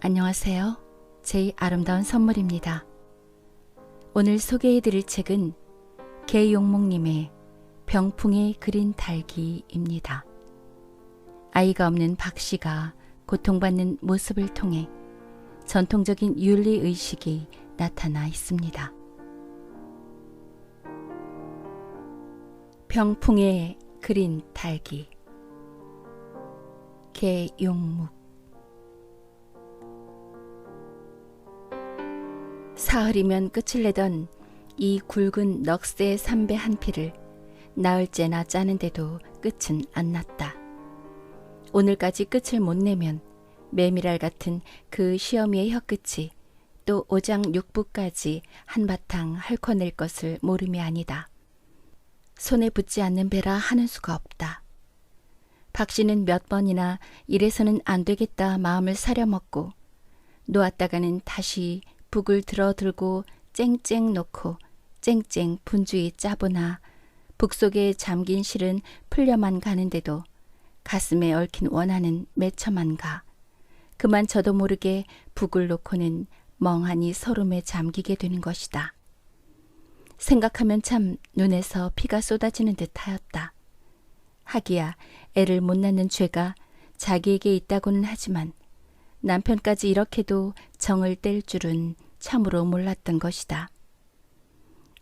안녕하세요. 제 아름다운 선물입니다. 오늘 소개해드릴 책은 개용목님의 병풍에 그린 달기입니다. 아이가 없는 박 씨가 고통받는 모습을 통해 전통적인 윤리의식이 나타나 있습니다. 병풍에 그린 달기. 개용묵. 사흘이면 끝을 내던 이 굵은 넋의 삼배 한 피를 나흘째나 짜는데도 끝은 안 났다. 오늘까지 끝을 못 내면 메밀알 같은 그 시어미의 혀끝이 또 오장육부까지 한바탕 핥아낼 것을 모름이 아니다. 손에 붙지 않는 배라 하는 수가 없다. 박 씨는 몇 번이나 이래서는 안 되겠다 마음을 사려먹고 놓았다가는 다시 북을 들어들고 쨍쨍 놓고 쨍쨍 분주히 짜보나 북 속에 잠긴 실은 풀려만 가는데도 가슴에 얽힌 원한은 맺혀만 가. 그만 저도 모르게 북을 놓고는 멍하니 설움에 잠기게 되는 것이다. 생각하면 참 눈에서 피가 쏟아지는 듯하였다. 하기야 애를 못 낳는 죄가 자기에게 있다고는 하지만 남편까지 이렇게도 정을 뗄 줄은 참으로 몰랐던 것이다.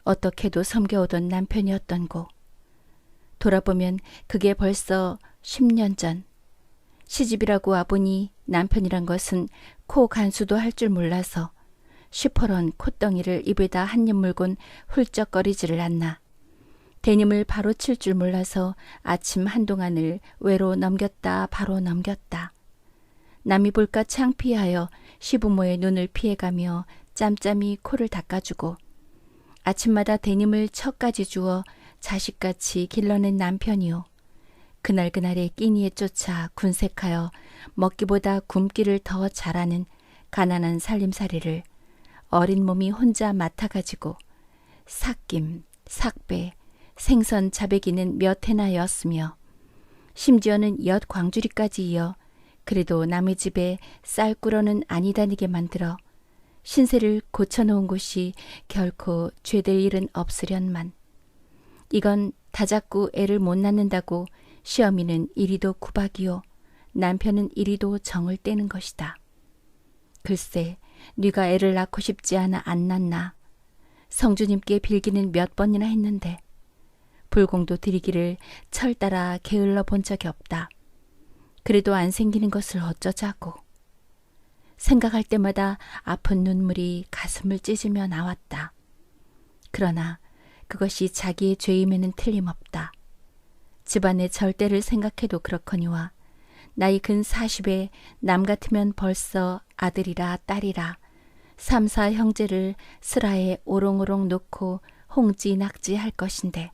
어떻게도 섬겨오던 남편이었던고. 돌아보면 그게 벌써 10년 전. 시집이라고 와보니 남편이란 것은 코 간수도 할 줄 몰라서 시퍼런 콧덩이를 입에다 한 입 물곤 훌쩍거리지를 않나. 데님을 바로 칠 줄 몰라서 아침 한동안을 외로 넘겼다 바로 넘겼다. 남이 볼까 창피하여 시부모의 눈을 피해가며 짬짬이 코를 닦아주고 아침마다 데님을 척까지 주어 자식같이 길러낸 남편이요. 그날그날의 끼니에 쫓아 군색하여 먹기보다 굶기를 더 잘하는 가난한 살림살이를 어린 몸이 혼자 맡아가지고 삭김, 삭배, 생선 자배기는 몇 해나 였으며 심지어는 엿 광주리까지 이어 그래도 남의 집에 쌀 꾸러는 아니다니게 만들어 신세를 고쳐놓은 곳이 결코 죄될 일은 없으련만 이건 다잡고 애를 못 낳는다고 시어미는 이리도 구박이요 남편은 이리도 정을 떼는 것이다. 글쎄 네가 애를 낳고 싶지 않아 안 낳나. 성주님께 빌기는 몇 번이나 했는데 불공도 드리기를 철 따라 게을러 본 적이 없다. 그래도 안 생기는 것을 어쩌자고. 생각할 때마다 아픈 눈물이 가슴을 찢으며 나왔다. 그러나 그것이 자기의 죄임에는 틀림없다. 집안의 절대를 생각해도 그렇거니와 나이 근 40에 남 같으면 벌써 아들이라 딸이라 3, 4 형제를 슬하에 오롱오롱 놓고 홍지낙지 할 것인데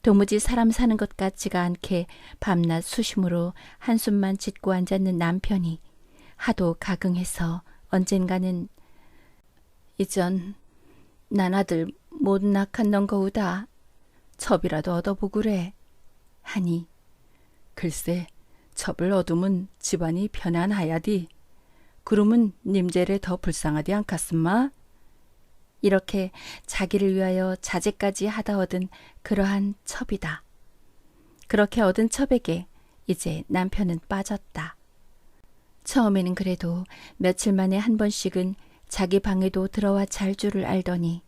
도무지 사람 사는 것 같지가 않게 밤낮 수심으로 한숨만 짓고 앉았는 남편이 하도 가긍해서 언젠가는 이전 난 아들 못 낳았던 거우다. 첩이라도 얻어보구래. 하니 글쎄 첩을 얻으면 집안이 편안하야디. 그러면 님제래 더 불쌍하디 않겠음마? 이렇게 자기를 위하여 자제까지 하다 얻은 그러한 첩이다. 그렇게 얻은 첩에게 이제 남편은 빠졌다. 처음에는 그래도 며칠 만에 한 번씩은 자기 방에도 들어와 잘 줄을 알더니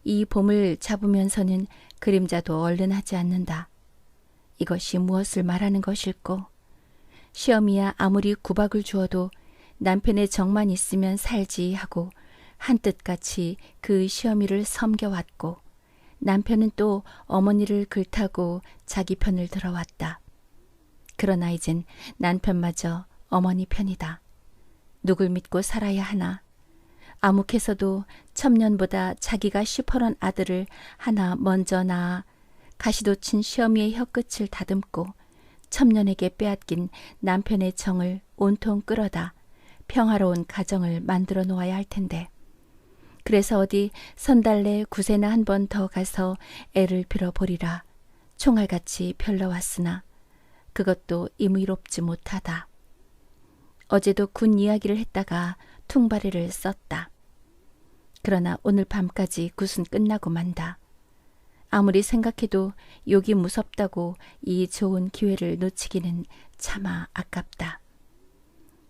이 봄을 잡으면서는 그림자도 얼른 하지 않는다. 이것이 무엇을 말하는 것일꼬. 시어미야 아무리 구박을 주어도 남편의 정만 있으면 살지 하고 한뜻같이 그 시어미를 섬겨왔고 남편은 또 어머니를 글타고 자기 편을 들어왔다. 그러나 이젠 남편마저 어머니 편이다. 누굴 믿고 살아야 하나. 아묵해서도 첩년보다 자기가 시퍼런 아들을 하나 먼저 낳아 가시도 친 시어미의 혀끝을 다듬고 첩년에게 빼앗긴 남편의 정을 온통 끌어다 평화로운 가정을 만들어 놓아야 할 텐데 그래서 어디 선달래 구세나 한 번 더 가서 애를 빌어보리라 총알같이 별러왔으나 그것도 임의롭지 못하다. 어제도 군 이야기를 했다가 퉁바리를 썼다. 그러나 오늘 밤까지 굿은 끝나고 만다. 아무리 생각해도 욕이 무섭다고 이 좋은 기회를 놓치기는 차마 아깝다.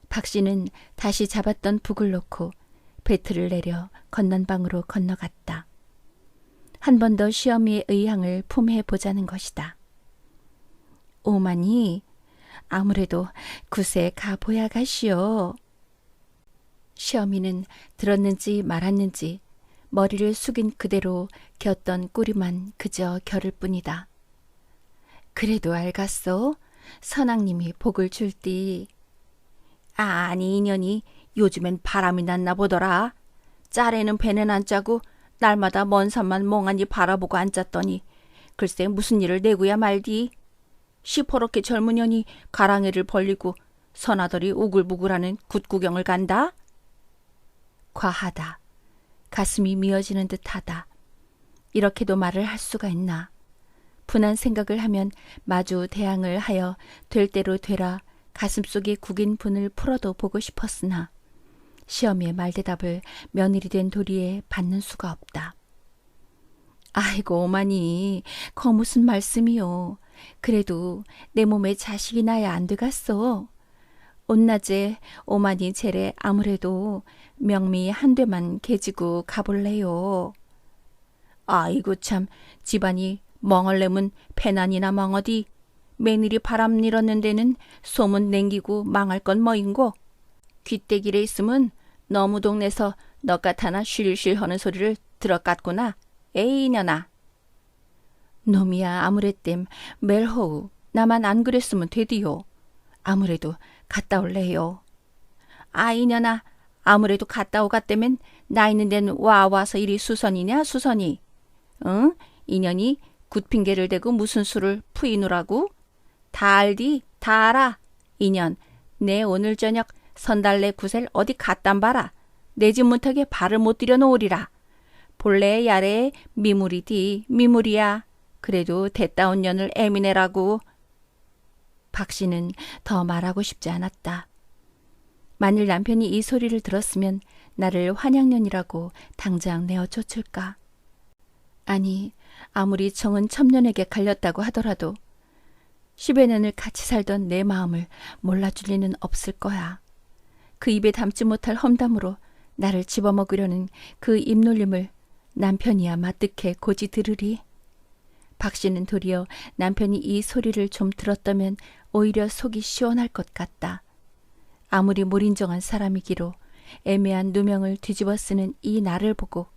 박 씨는 다시 잡았던 북을 놓고 배틀을 내려 건넌방으로 건너갔다. 한 번 더 시어미의 의향을 품해 보자는 것이다. 오마니, 아무래도 굿에 가보야 가시오. 시어미는 들었는지 말았는지 머리를 숙인 그대로 겼던 꼬리만 그저 겨를 뿐이다. 그래도 알갔소? 선왕님이 복을 줄디. 아니 이년이 요즘엔 바람이 났나 보더라. 짤에는 배는 안 짜고 날마다 먼 산만 멍하니 바라보고 앉았더니 글쎄 무슨 일을 내고야 말디. 시퍼렇게 젊은 년이 가랑이를 벌리고 선아들이 우글부글하는 굿구경을 간다? 과하다. 가슴이 미어지는 듯하다. 이렇게도 말을 할 수가 있나. 분한 생각을 하면 마주 대항을 하여 될 대로 되라 가슴속에 국인 분을 풀어도 보고 싶었으나 시어미의 말대답을 며느리 된 도리에 받는 수가 없다. 아이고 오마니, 거 무슨 말씀이요. 그래도 내 몸에 자식이 나야 안 되겠소. 온낮에 오마니 젤에 아무래도 명미 한 대만 개지고 가볼래요. 아이고 참, 집안이 멍얼내면 배난이나 멍어디. 며느리 바람 일었는 데는 소문 냉기고 망할 건 뭐인고. 귀때기래 있으면 너무 동네서 너같아나 쉴쉴 하는 소리를 들어갔구나. 에이 이년아. 놈이야 아무래땜 멜호우 나만 안 그랬으면 되디요. 아무래도 갔다 올래요. 아 이년아, 아무래도 갔다 오갔다면 나 있는 데는 와서 이리 수선이냐 수선이. 응? 이년이 굿핑계를 대고 무슨 수를 푸이누라고? 다 알디 다 알아. 이년 내 오늘 저녁 선달래 굿을 어디 갖단 봐라. 내 집 문턱에 발을 못 들여 놓으리라. 본래 야래 미물이디 미물이야. 그래도 됐다온 년을 애미네라고. 박 씨는 더 말하고 싶지 않았다. 만일 남편이 이 소리를 들었으면 나를 환양년이라고 당장 내어 쫓을까. 아니, 아무리 정은 첩년에게 갈렸다고 하더라도 10여 년을 같이 살던 내 마음을 몰라줄 리는 없을 거야. 그 입에 담지 못할 험담으로 나를 집어먹으려는 그 입놀림을 남편이야 마뜩해 고지 들으리. 박 씨는 도리어 남편이 이 소리를 좀 들었다면 오히려 속이 시원할 것 같다. 아무리 몰인정한 사람이기로 애매한 누명을 뒤집어 쓰는 이 나를 보고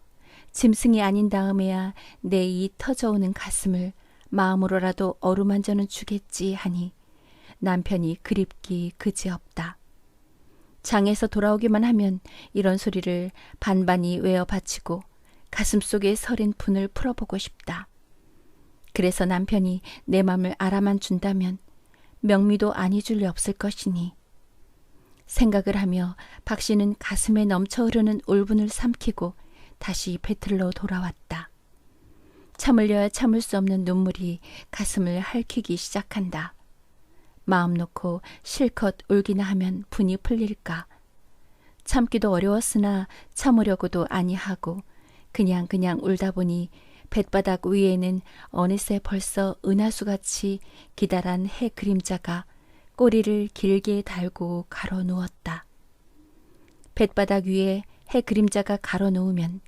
짐승이 아닌 다음에야 내 이 터져오는 가슴을 마음으로라도 어루만져는 주겠지 하니 남편이 그립기 그지없다. 장에서 돌아오기만 하면 이런 소리를 반반히 외어 바치고 가슴속에 서린 분을 풀어보고 싶다. 그래서 남편이 내 맘을 알아만 준다면 명미도 아니 줄 리 없을 것이니. 생각을 하며 박 씨는 가슴에 넘쳐 흐르는 울분을 삼키고 다시 배틀로 돌아왔다. 참으려야 참을 수 없는 눈물이 가슴을 핥히기 시작한다. 마음 놓고 실컷 울기나 하면 분이 풀릴까. 참기도 어려웠으나 참으려고도 아니하고 그냥 울다 보니 뱃바닥 위에는 어느새 벌써 은하수같이 기다란 해 그림자가 꼬리를 길게 달고 가로 누웠다. 뱃바닥 위에 해 그림자가 가로 누우면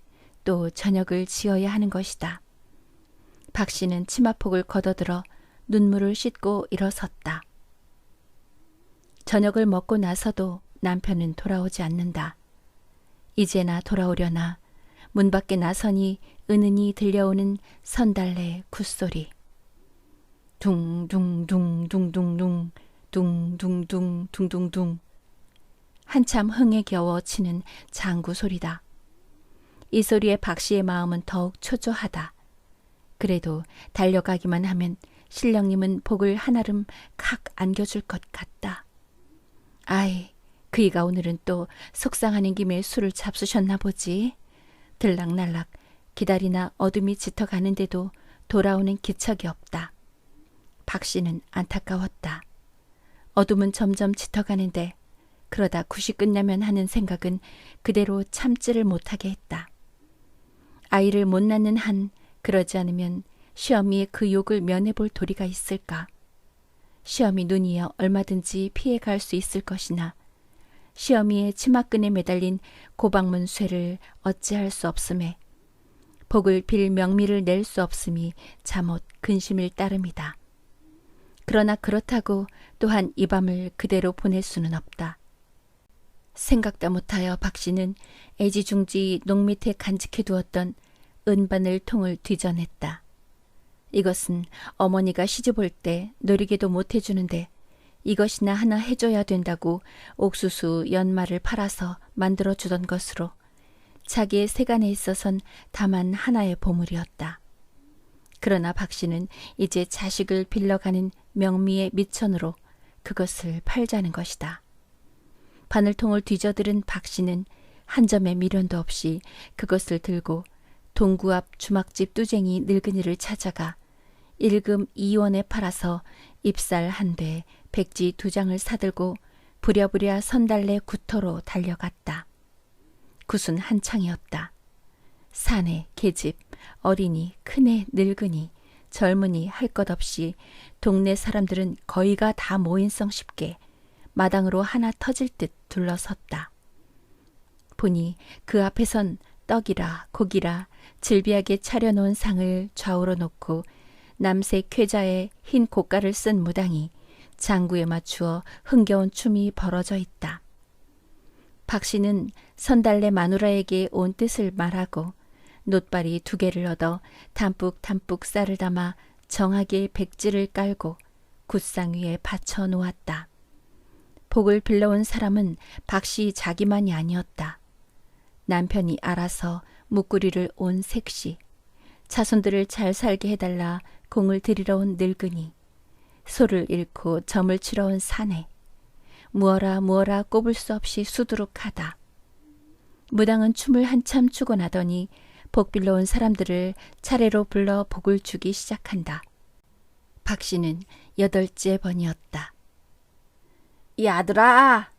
또 저녁을 지어야 하는 것이다. 박 씨는 치마폭을 걷어들어 눈물을 씻고 일어섰다. 저녁을 먹고 나서도 남편은 돌아오지 않는다. 이제나 돌아오려나 문 밖에 나서니 은은히 들려오는 선달래 굿소리. 둥둥둥둥둥둥 둥둥둥둥둥둥 한참 흥에 겨워 치는 장구 소리다. 이 소리에 박 씨의 마음은 더욱 초조하다. 그래도 달려가기만 하면 신령님은 복을 한아름 칵 안겨줄 것 같다. 아이, 그이가 오늘은 또 속상하는 김에 술을 잡수셨나 보지. 들락날락 기다리나 어둠이 짙어가는데도 돌아오는 기척이 없다. 박 씨는 안타까웠다. 어둠은 점점 짙어가는데 그러다 굿이 끝나면 하는 생각은 그대로 참지를 못하게 했다. 아이를 못 낳는 한 그러지 않으면 시어미의 그 욕을 면해볼 도리가 있을까. 시어미 눈이여 얼마든지 피해갈 수 있을 것이나 시어미의 치마끈에 매달린 고방문 쇠를 어찌할 수 없음에 복을 빌 명미를 낼 수 없음이 잠옷 근심일 따름이다. 그러나 그렇다고 또한 이 밤을 그대로 보낼 수는 없다. 생각도 못하여 박씨는 애지중지 농 밑에 간직해 두었던 은바늘 통을 뒤져냈다. 이것은 어머니가 시집 올 때 노리게도 못 해주는데 이것이나 하나 해줘야 된다고 옥수수 연말을 팔아서 만들어주던 것으로 자기의 세간에 있어선 다만 하나의 보물이었다. 그러나 박씨는 이제 자식을 빌려가는 명미의 미천으로 그것을 팔자는 것이다. 바늘통을 뒤져들은 박씨는 한 점의 미련도 없이 그것을 들고 동구 앞 주막집 뚜쟁이 늙은이를 찾아가 일금 2원에 팔아서 잎살 한 대, 백지 2장을 사들고 부랴부랴 선달래 구터로 달려갔다. 굿은 한창이었다. 사내, 계집, 어린이, 큰애, 늙은이, 젊은이 할 것 없이 동네 사람들은 거의가 다 모인성 쉽게 마당으로 하나 터질 듯 둘러섰다. 보니 그 앞에선 떡이라 고기라 질비하게 차려놓은 상을 좌우로 놓고 남색 쾌자에 흰 고가를 쓴 무당이 장구에 맞추어 흥겨운 춤이 벌어져 있다. 박씨는 선달래 마누라에게 온 뜻을 말하고 놋발이 2개를 얻어 담뿍담뿍 쌀을 담아 정하게 백지를 깔고 굿상 위에 받쳐 놓았다. 복을 빌러온 사람은 박씨 자기만이 아니었다. 남편이 알아서 묵구리를 온 색시, 자손들을 잘 살게 해달라 공을 들이러 온 늙은이, 소를 잃고 점을 치러 온 사내, 무어라 꼽을 수 없이 수두룩하다. 무당은 춤을 한참 추고 나더니 복 빌러 온 사람들을 차례로 불러 복을 주기 시작한다. 박씨는 8째 번이었다. 이 아들아!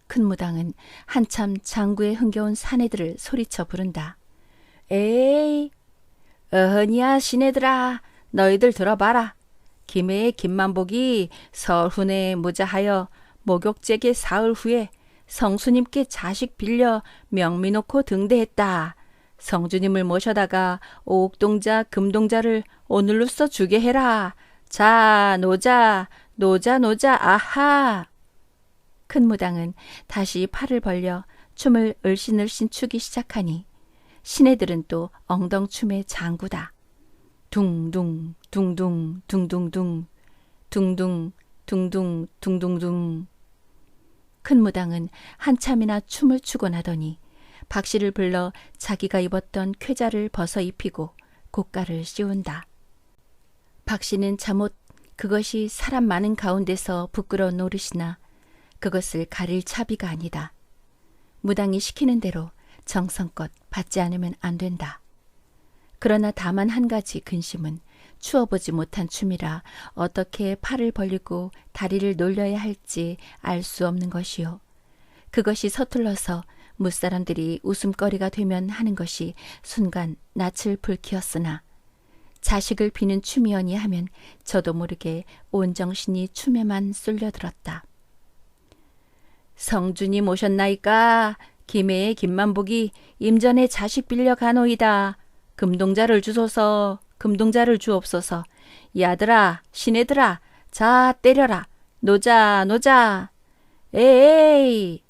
큰 무당은 한참 장구에 흥겨운 사내들을 소리쳐 부른다. 에이, 어허니야 시내들아, 너희들 들어봐라. 김해의 김만복이 설훈에 무자하여 목욕제게 사흘 후에 성수님께 자식 빌려 명미 놓고 등대했다. 성주님을 모셔다가 옥동자 금동자를 오늘로써 주게 해라. 자, 노자, 아하. 큰 무당은 다시 팔을 벌려 춤을 을씬을씬 추기 시작하니 시내들은 또 엉덩춤의 장구다. 둥둥 둥둥 둥둥둥 둥둥 둥둥 둥둥둥. 큰 무당은 한참이나 춤을 추고 나더니 박씨를 불러 자기가 입었던 쾌자를 벗어 입히고 고가를 씌운다. 박씨는 잠옷 그것이 사람 많은 가운데서 부끄러운 노릇이나 그것을 가릴 차비가 아니다. 무당이 시키는 대로 정성껏 받지 않으면 안 된다. 그러나 다만 한 가지 근심은 추어보지 못한 춤이라 어떻게 팔을 벌리고 다리를 놀려야 할지 알 수 없는 것이요. 그것이 서툴러서 무사람들이 웃음거리가 되면 하는 것이 순간 낯을 불키웠으나 자식을 비는 춤이어니 하면 저도 모르게 온 정신이 춤에만 쏠려들었다. 성주님 오셨나이까? 김해의 김만복이 임전에 자식 빌려 가노이다. 금동자를 주소서, 금동자를 주옵소서. 이 아들아, 시내들아, 자 때려라. 노자. 에이.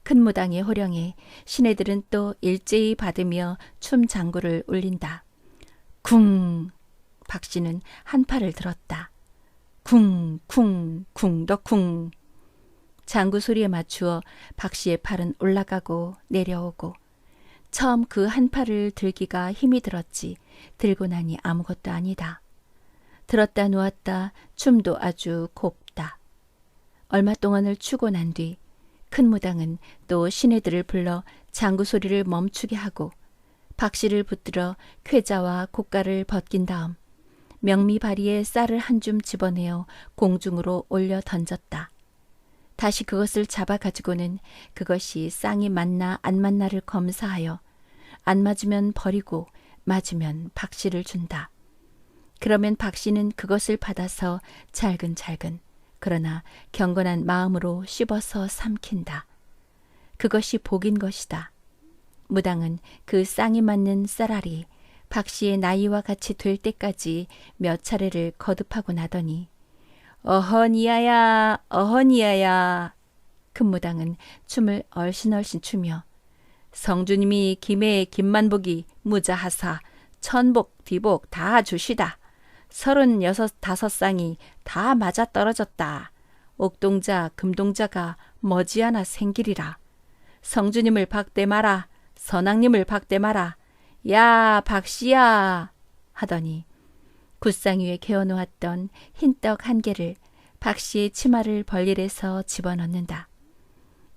큰 무당의 호령에 시내들은 또 일제히 받으며 춤 장구를 울린다. 쿵. 박씨는 한 팔을 들었다. 쿵 더 쿵. 장구 소리에 맞추어 박씨의 팔은 올라가고 내려오고 처음 그 한 팔을 들기가 힘이 들었지 들고 나니 아무것도 아니다. 들었다 놓았다 춤도 아주 곱다. 얼마 동안을 추고 난 뒤 큰 무당은 또 시내들을 불러 장구 소리를 멈추게 하고 박씨를 붙들어 쾌자와 고가를 벗긴 다음 명미 바리에 쌀을 한 줌 집어내어 공중으로 올려 던졌다. 다시 그것을 잡아가지고는 그것이 쌍이 맞나 안 맞나를 검사하여 안 맞으면 버리고 맞으면 박씨를 준다. 그러면 박씨는 그것을 받아서 잘근잘근 그러나 경건한 마음으로 씹어서 삼킨다. 그것이 복인 것이다. 무당은 그 쌍이 맞는 쌀알이 박씨의 나이와 같이 될 때까지 몇 차례를 거듭하고 나더니 어허니야야 어허니야야 금무당은 춤을 얼씬얼씬 추며 성주님이 김해의 김만복이 무자하사 천복 뒤복 다 주시다. 35쌍이 다 맞아떨어졌다. 옥동자 금동자가 머지않아 생기리라. 성주님을 박대 마라. 선왕님을 박대 마라. 야 박씨야 하더니 굿상 위에 개어놓았던 흰떡 한 개를 박씨의 치마를 벌릴에서 집어넣는다.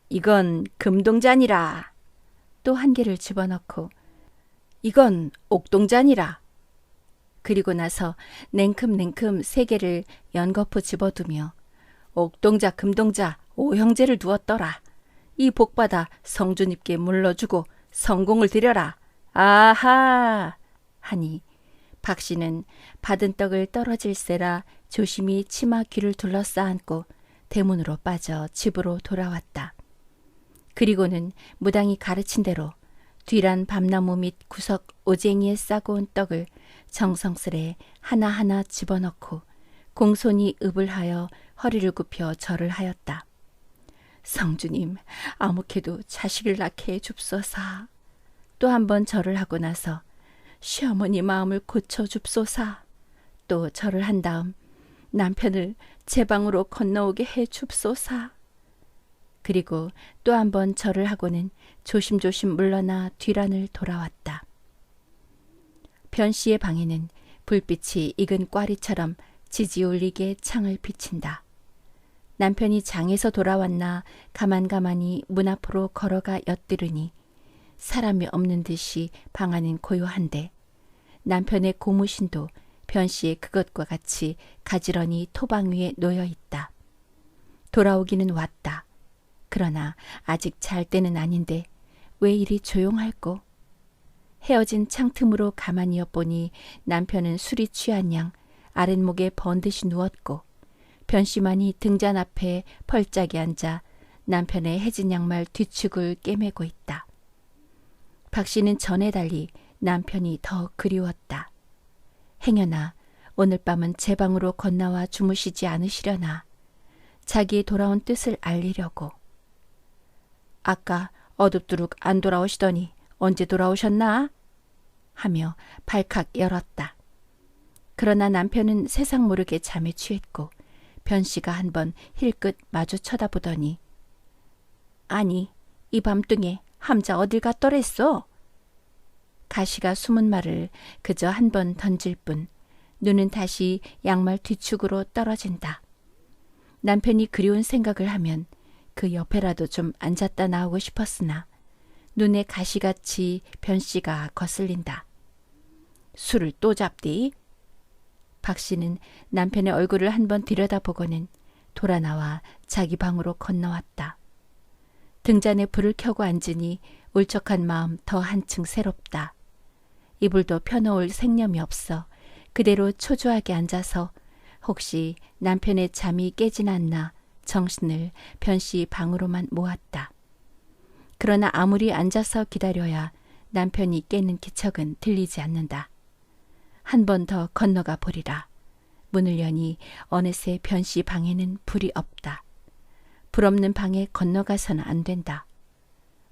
이건 금동잔이라. 또 한 개를 집어넣고 이건 옥동잔이라. 그리고 나서 냉큼냉큼 3개를 연거푸 집어두며 옥동자 금동자 5형제를 두었더라. 이 복받아 성주님께 물러주고 성공을 드려라. 아하 하니 박씨는 받은 떡을 떨어질세라 조심히 치마 귀를 둘러싸안고 대문으로 빠져 집으로 돌아왔다. 그리고는 무당이 가르친 대로 뒤란 밤나무 밑 구석 오쟁이에 싸고 온 떡을 정성스레 하나하나 집어넣고 공손히 읍을 하여 허리를 굽혀 절을 하였다. 성주님, 아무개도 자식을 낳게 해 줍소사. 또 한 번 절을 하고 나서 시어머니 마음을 고쳐 줍소사. 또 절을 한 다음 남편을 제 방으로 건너오게 해 줍소사. 그리고 또 한 번 절을 하고는 조심조심 물러나 뒤란을 돌아왔다. 변씨의 방에는 불빛이 익은 꽈리처럼 지지울리게 창을 비친다. 남편이 장에서 돌아왔나 가만가만히 문 앞으로 걸어가 엿들으니 사람이 없는 듯이 방 안은 고요한데 남편의 고무신도 변씨의 그것과 같이 가지런히 토방 위에 놓여 있다. 돌아오기는 왔다. 그러나 아직 잘 때는 아닌데 왜 이리 조용할꼬? 헤어진 창틈으로 가만히 엿보니 남편은 술이 취한 양 아랫목에 번듯이 누웠고 변씨만이 등잔 앞에 펄짝이 앉아 남편의 해진 양말 뒤축을 꿰매고 있다. 박씨는 전에 달리 남편이 더 그리웠다. 행여나 오늘 밤은 제 방으로 건너와 주무시지 않으시려나 자기의 돌아온 뜻을 알리려고. 아까 어둡도록 안 돌아오시더니 언제 돌아오셨나? 하며 발칵 열었다. 그러나 남편은 세상 모르게 잠에 취했고 변씨가 한번 힐끗 마주 쳐다보더니 아니 이 밤중에 함자 어딜 갔더랬어? 가시가 숨은 말을 그저 한 번 던질 뿐 눈은 다시 양말 뒤축으로 떨어진다. 남편이 그리운 생각을 하면 그 옆에라도 좀 앉았다 나오고 싶었으나 눈에 가시같이 변씨가 거슬린다. 술을 또 잡디? 박씨는 남편의 얼굴을 한번 들여다보고는 돌아나와 자기 방으로 건너왔다. 등잔에 불을 켜고 앉으니 울적한 마음 더 한층 새롭다. 이불도 펴놓을 생념이 없어 그대로 초조하게 앉아서 혹시 남편의 잠이 깨진 않나 정신을 변씨 방으로만 모았다. 그러나 아무리 앉아서 기다려야 남편이 깨는 기척은 들리지 않는다. 한 번 더 건너가 보리라. 문을 여니 어느새 변씨 방에는 불이 없다. 불 없는 방에 건너가서는 안 된다.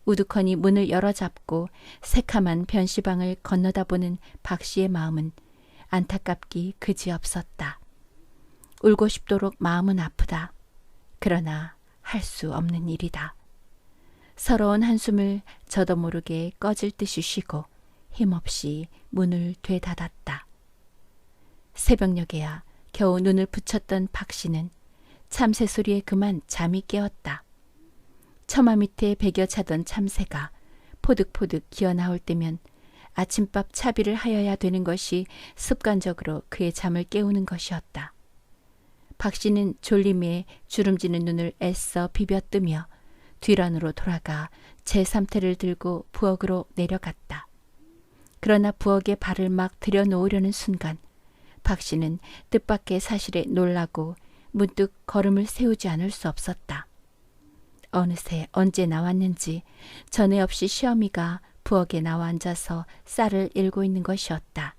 우두커니 문을 열어잡고 새카만 변씨 방을 건너다 보는 박씨의 마음은 안타깝기 그지없었다. 울고 싶도록 마음은 아프다. 그러나 할 수 없는 일이다. 서러운 한숨을 저도 모르게 꺼질 듯이 쉬고 힘없이 문을 되닫았다. 새벽녘에야 겨우 눈을 붙였던 박씨는 참새 소리에 그만 잠이 깨었다. 처마 밑에 베겨 차던 참새가 포득포득 기어 나올 때면 아침밥 차비를 하여야 되는 것이 습관적으로 그의 잠을 깨우는 것이었다. 박 씨는 졸림에 주름지는 눈을 애써 비벼뜨며 뒤란으로 돌아가 제 삼태를 들고 부엌으로 내려갔다. 그러나 부엌에 발을 막 들여놓으려는 순간 박 씨는 뜻밖의 사실에 놀라고 문득 걸음을 세우지 않을 수 없었다. 어느새 언제 나왔는지 전에 없이 시어미가 부엌에 나와 앉아서 쌀을 일고 있는 것이었다.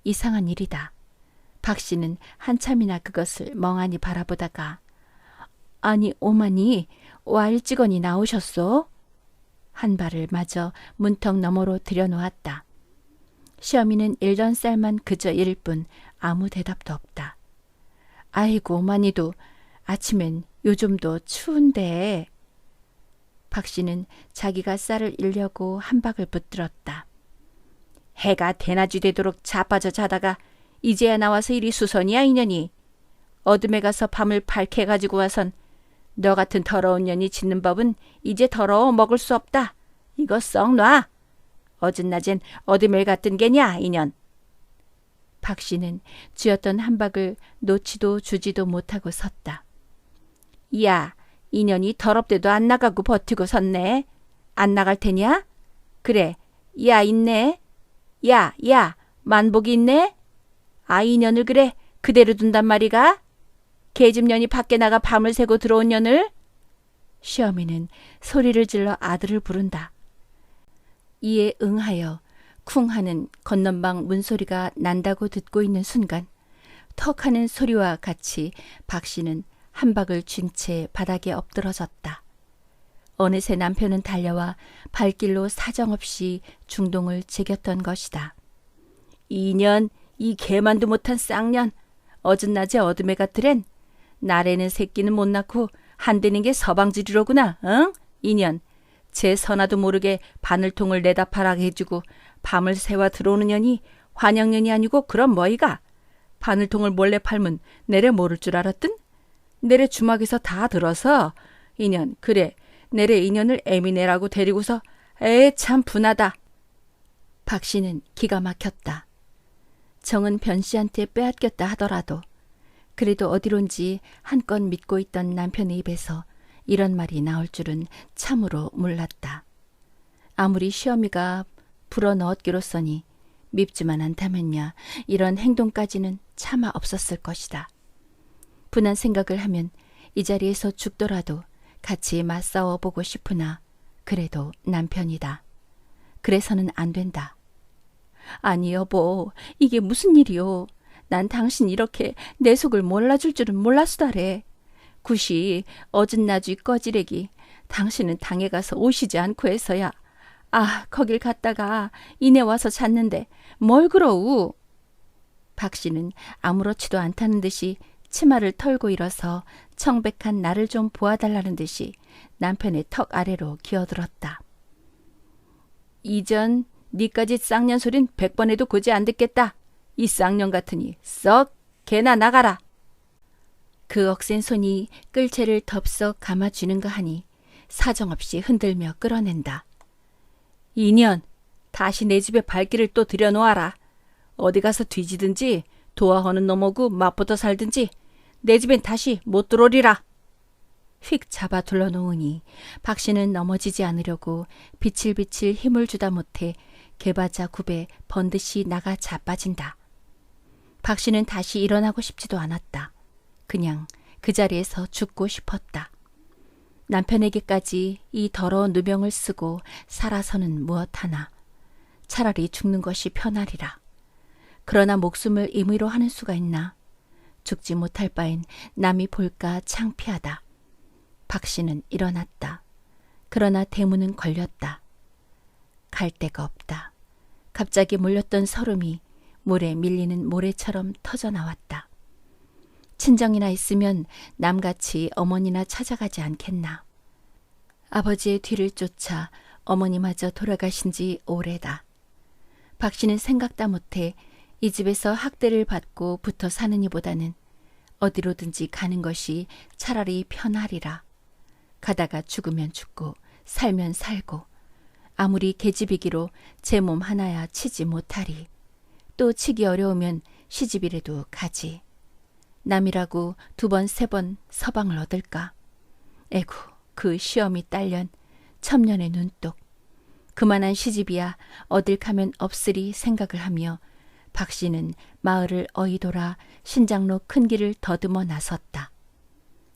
이상한 일이다. 박 씨는 한참이나 그것을 멍하니 바라보다가 아니 오마니 와 일찍언이 나오셨소? 한 발을 마저 문턱 너머로 들여놓았다. 시어미는 일던 쌀만 그저 일일 뿐 아무 대답도 없다. 아이고 오마니도 아침엔 요즘도 추운데. 박 씨는 자기가 쌀을 일려고 한 박을 붙들었다. 해가 대낮이 되도록 자빠져 자다가 이제야 나와서 이리 수선이야 이년이. 어둠에 가서 밤을 밝게 가지고 와선 너 같은 더러운 년이 짖는 법은 이제 더러워 먹을 수 없다. 이거 썩 놔. 어긋낮엔 어둠을 갔던 게냐 이년. 박 씨는 쥐었던 한 박을 놓지도 주지도 못하고 섰다. 야, 이년이 더럽대도 안 나가고 버티고 섰네. 안 나갈 테냐? 그래, 야 있네. 야, 만복이 있네. 아 이년을 그래 그대로 둔단 말이가? 계집년이 밖에 나가 밤을 새고 들어온 년을? 시어미는 소리를 질러 아들을 부른다. 이에 응하여 쿵 하는 건넌방 문소리가 난다고 듣고 있는 순간 턱 하는 소리와 같이 박 씨는 한 박을 쥔 채 바닥에 엎드러졌다. 어느새 남편은 달려와 발길로 사정없이 중동을 제겼던 것이다. 이년 이 개만도 못한 쌍년 어긋낮에 어둠에 갔더랜 날에는 새끼는 못 낳고 한대는 게 서방지리로구나. 응? 이년 제 선화도 모르게 바늘통을 내다 팔아게 해주고 밤을 새와 들어오는 년이 환영년이 아니고 그럼 뭐이가? 바늘통을 몰래 팔면 내래 모를 줄 알았든? 내래 주막에서 다 들어서 이년 그래 내래 이년을 애미네라고 데리고서 에 참 분하다. 박 씨는 기가 막혔다. 정은 변 씨한테 빼앗겼다 하더라도 그래도 어디론지 한껏 믿고 있던 남편의 입에서 이런 말이 나올 줄은 참으로 몰랐다. 아무리 시어미가 불어넣었기로써니 밉지만 않다면야 이런 행동까지는 차마 없었을 것이다. 분한 생각을 하면 이 자리에서 죽더라도 같이 맞싸워보고 싶으나 그래도 남편이다. 그래서는 안 된다. 아니 여보, 이게 무슨 일이요. 난 당신 이렇게 내 속을 몰라줄 줄은 몰랐수다래. 굿이 어긋나주 꺼지래기 당신은 당에 가서 오시지 않고 해서야. 아, 거길 갔다가 이내 와서 잤는데 뭘 그러우. 박 씨는 아무렇지도 않다는 듯이 치마를 털고 일어서 청백한 나를 좀 보아달라는 듯이 남편의 턱 아래로 기어들었다. 이전 니까지 쌍년 소린 100번 해도 고지 안 듣겠다. 이 쌍년 같으니 썩 개나 나가라. 그 억센 손이 끌채를 덥석 감아주는가 하니 사정없이 흔들며 끌어낸다. 이년, 다시 내 집에 발길을 또 들여놓아라. 어디 가서 뒤지든지 도화하는 놈하고 맞붙어 살든지 내 집엔 다시 못 들어오리라. 휙 잡아 둘러놓으니 박 씨는 넘어지지 않으려고 비칠비칠 힘을 주다 못해 개바자 굽에 번듯이 나가 자빠진다. 박 씨는 다시 일어나고 싶지도 않았다. 그냥 그 자리에서 죽고 싶었다. 남편에게까지 이 더러운 누명을 쓰고 살아서는 무엇하나. 차라리 죽는 것이 편하리라. 그러나 목숨을 임의로 하는 수가 있나. 죽지 못할 바엔 남이 볼까 창피하다. 박 씨는 일어났다. 그러나 대문은 걸렸다. 갈 데가 없다. 갑자기 몰렸던 설움이 물에 밀리는 모래처럼 터져나왔다. 친정이나 있으면 남같이 어머니나 찾아가지 않겠나. 아버지의 뒤를 쫓아 어머니마저 돌아가신 지 오래다. 박 씨는 생각다 못해 이 집에서 학대를 받고 붙어 사는 이보다는 어디로든지 가는 것이 차라리 편하리라. 가다가 죽으면 죽고 살면 살고 아무리 계집이기로 제 몸 하나야 치지 못하리. 또 치기 어려우면 시집이라도 가지. 남이라고 2번, 3번 서방을 얻을까? 에구, 그 시험이 딸년 첨년의 눈독. 그만한 시집이야 어딜 가면 없으리 생각을 하며 박 씨는 마을을 어이돌아 신장로 큰 길을 더듬어 나섰다.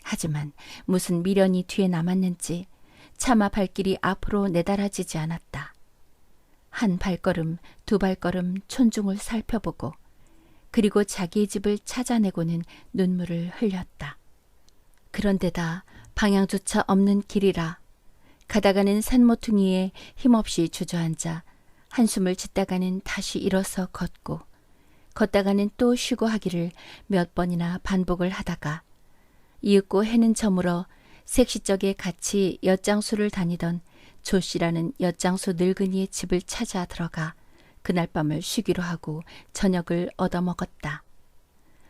하지만 무슨 미련이 뒤에 남았는지 차마 발길이 앞으로 내달아지지 않았다. 한 발걸음, 2발걸음 촌중을 살펴보고 그리고 자기의 집을 찾아내고는 눈물을 흘렸다. 그런데다 방향조차 없는 길이라 가다가는 산모퉁이에 힘없이 주저앉아 한숨을 짓다가는 다시 일어서 걷고 걷다가는 또 쉬고 하기를 몇 번이나 반복을 하다가 이윽고 해는 저물어 색시적에 같이 엿장수를 다니던 조씨라는 엿장수 늙은이의 집을 찾아 들어가 그날 밤을 쉬기로 하고 저녁을 얻어먹었다.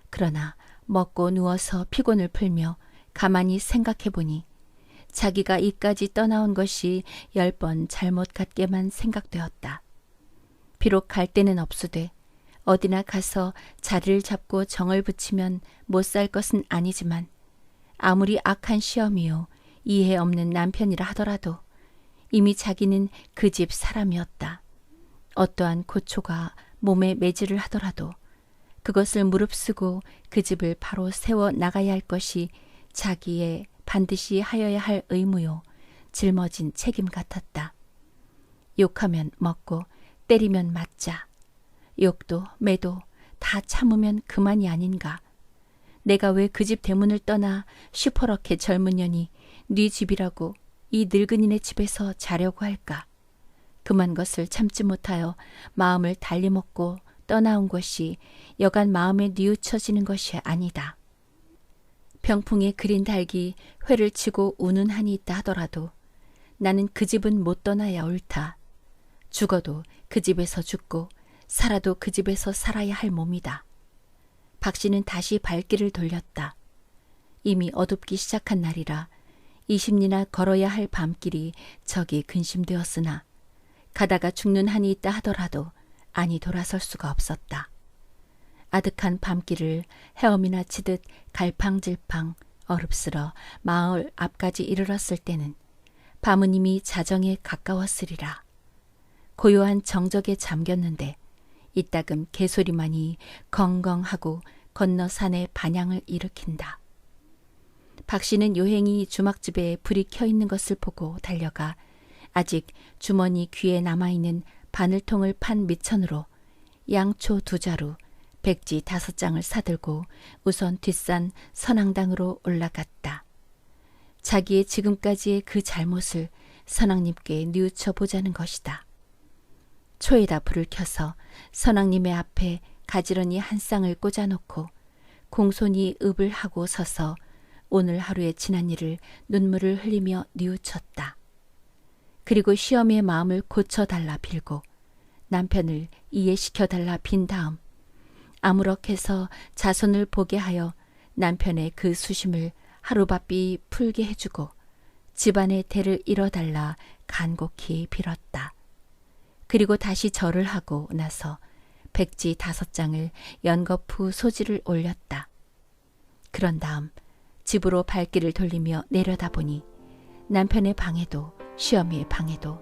그러나 먹고 누워서 피곤을 풀며 가만히 생각해보니 자기가 이까지 떠나온 것이 10번 잘못 같게만 생각되었다. 비록 갈 데는 없으되 어디나 가서 자리를 잡고 정을 붙이면 못 살 것은 아니지만 아무리 악한 시험이요 이해 없는 남편이라 하더라도 이미 자기는 그 집 사람이었다. 어떠한 고초가 몸에 매질을 하더라도 그것을 무릅쓰고 그 집을 바로 세워 나가야 할 것이 자기의 반드시 하여야 할 의무요 짊어진 책임 같았다. 욕하면 먹고 때리면 맞자. 욕도 매도 다 참으면 그만이 아닌가. 내가 왜 그 집 대문을 떠나 시퍼렇게 젊은 년이 네 집이라고 이 늙은이네 집에서 자려고 할까. 그만 것을 참지 못하여 마음을 달리먹고 떠나온 것이 여간 마음에 뉘우쳐지는 것이 아니다. 병풍에 그린 닭이 회를 치고 우는 한이 있다 하더라도 나는 그 집은 못 떠나야 옳다. 죽어도 그 집에서 죽고 살아도 그 집에서 살아야 할 몸이다. 박 씨는 다시 발길을 돌렸다. 이미 어둡기 시작한 날이라 20리나 걸어야 할 밤길이 저기 근심되었으나 가다가 죽는 한이 있다 하더라도 아니 돌아설 수가 없었다. 아득한 밤길을 헤엄이나 치듯 갈팡질팡 어렵스러 마을 앞까지 이르렀을 때는 밤은 이미 자정에 가까웠으리라. 고요한 정적에 잠겼는데 이따금 개소리만이 건건하고 건너 산에 반향을 일으킨다. 박 씨는 요행이 주막집에 불이 켜 있는 것을 보고 달려가 아직 주머니 귀에 남아있는 바늘통을 판 밑천으로 양초 2자루, 백지 5장을 사들고 우선 뒷산 선앙당으로 올라갔다. 자기의 지금까지의 그 잘못을 선앙님께 뉘우쳐 보자는 것이다. 초에다 불을 켜서 선앙님의 앞에 가지런히 한 쌍을 꽂아놓고 공손히 읍을 하고 서서 오늘 하루의 지난 일을 눈물을 흘리며 뉘우쳤다. 그리고 시어미의 마음을 고쳐달라 빌고 남편을 이해시켜달라 빈 다음 아무렇게서 자손을 보게 하여 남편의 그 수심을 하루바삐 풀게 해주고 집안의 대를 이뤄달라 간곡히 빌었다. 그리고 다시 절을 하고 나서 백지 5장을 연거푸 소지를 올렸다. 그런 다음 집으로 발길을 돌리며 내려다보니 남편의 방에도 시어미의 방에도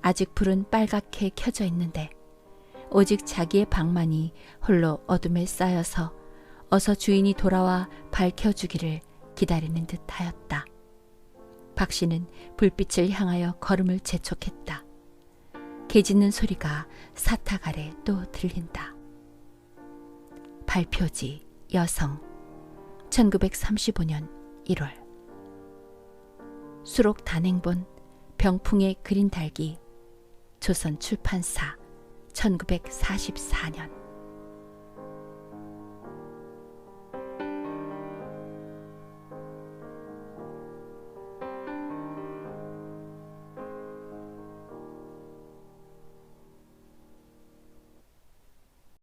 아직 불은 빨갛게 켜져 있는데 오직 자기의 방만이 홀로 어둠에 쌓여서 어서 주인이 돌아와 밝혀주기를 기다리는 듯하였다. 박 씨는 불빛을 향하여 걸음을 재촉했다. 개 짖는 소리가 사탁 아래 또 들린다. 발표지 여성 1935년 1월 수록 단행본 병풍에 그린 닭이 조선 출판사 1944년